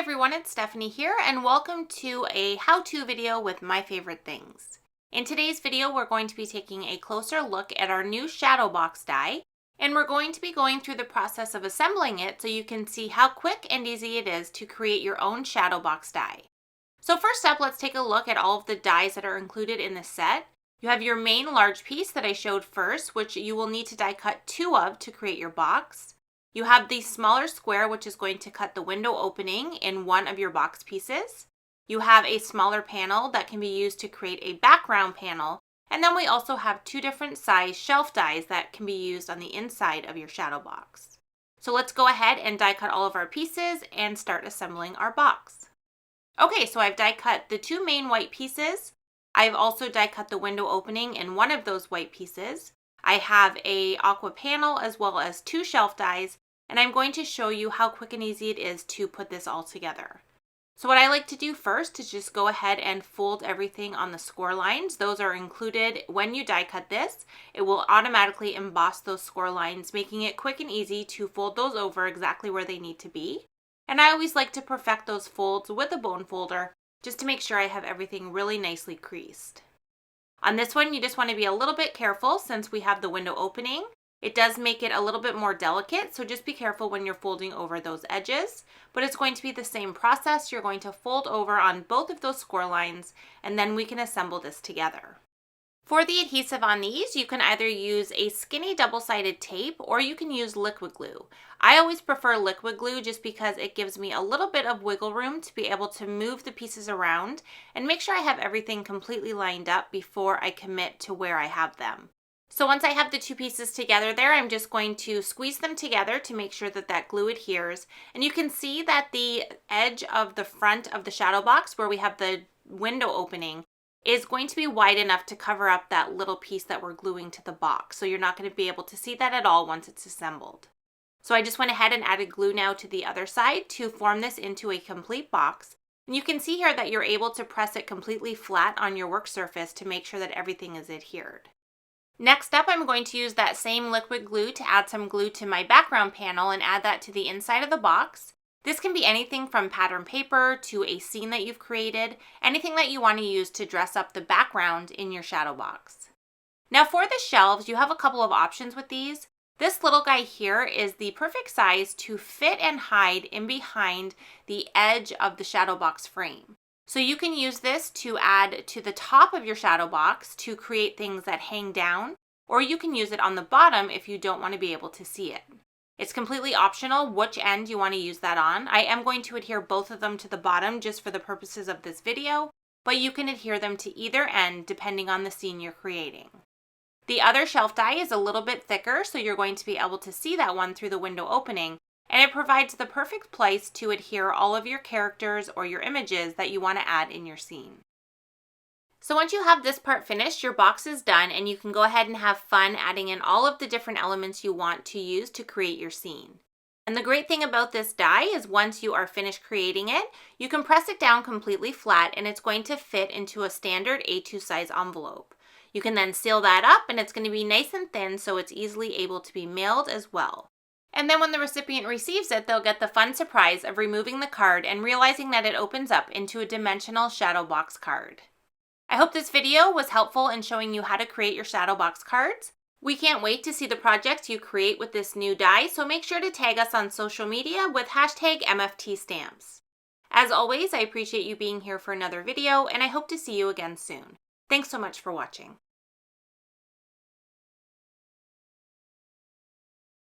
everyone, it's Stephanie here and welcome to a how-to video with my favorite things. In today's video, we're going to be taking a closer look at our new Shadow Box die, and we're going to be going through the process of assembling it so you can see how quick and easy it is to create your own Shadow Box die. So first up, let's take a look at all of the dies that are included in the set. You have your main large piece that I showed first, which you will need to die cut 2 of to create your box. You have the smaller square, which is going to cut the window opening in one of your box pieces. You have a smaller panel that can be used to create a background panel. And then we also have 2 different size shelf dies that can be used on the inside of your shadow box. So let's go ahead and die cut all of our pieces and start assembling our box. Okay, so I've die cut the 2 main white pieces. I've also die cut the window opening in one of those white pieces. I have a aqua panel as well as 2 shelf dies, and I'm going to show you how quick and easy it is to put this all together. So what I like to do first is just go ahead and fold everything on the score lines. Those are included when you die cut this. It will automatically emboss those score lines, making it quick and easy to fold those over exactly where they need to be. And I always like to perfect those folds with a bone folder just to make sure I have everything really nicely creased. On this one, you just want to be a little bit careful since we have the window opening. It does make it a little bit more delicate, so just be careful when you're folding over those edges. But it's going to be the same process. You're going to fold over on both of those score lines, and then we can assemble this together. For the adhesive on these, you can either use a skinny double-sided tape or you can use liquid glue. I always prefer liquid glue just because it gives me a little bit of wiggle room to be able to move the pieces around and make sure I have everything completely lined up before I commit to where I have them. So once I have the 2 pieces together there, I'm just going to squeeze them together to make sure that that glue adheres. And you can see that the edge of the front of the shadow box where we have the window opening is going to be wide enough to cover up that little piece that we're gluing to the box. So you're not going to be able to see that at all once it's assembled. So I just went ahead and added glue now to the other side to form this into a complete box. And you can see here that you're able to press it completely flat on your work surface to make sure that everything is adhered. Next up, I'm going to use that same liquid glue to add some glue to my background panel and add that to the inside of the box. This can be anything from pattern paper to a scene that you've created, anything that you want to use to dress up the background in your shadow box. Now for the shelves, you have a couple of options with these. This little guy here is the perfect size to fit and hide in behind the edge of the shadow box frame. So you can use this to add to the top of your shadow box to create things that hang down, or you can use it on the bottom if you don't want to be able to see it. It's completely optional which end you want to use that on. I am going to adhere both of them to the bottom just for the purposes of this video, but you can adhere them to either end depending on the scene you're creating. The other shelf die is a little bit thicker, so you're going to be able to see that one through the window opening, and it provides the perfect place to adhere all of your characters or your images that you want to add in your scene. So once you have this part finished, your box is done and you can go ahead and have fun adding in all of the different elements you want to use to create your scene. And the great thing about this die is once you are finished creating it, you can press it down completely flat and it's going to fit into a standard A2 size envelope. You can then seal that up and it's going to be nice and thin so it's easily able to be mailed as well. And then when the recipient receives it, they'll get the fun surprise of removing the card and realizing that it opens up into a dimensional shadow box card. I hope this video was helpful in showing you how to create your shadow box cards. We can't wait to see the projects you create with this new die, so make sure to tag us on social media with #MFTstamps. As always, I appreciate you being here for another video, and I hope to see you again soon. Thanks so much for watching.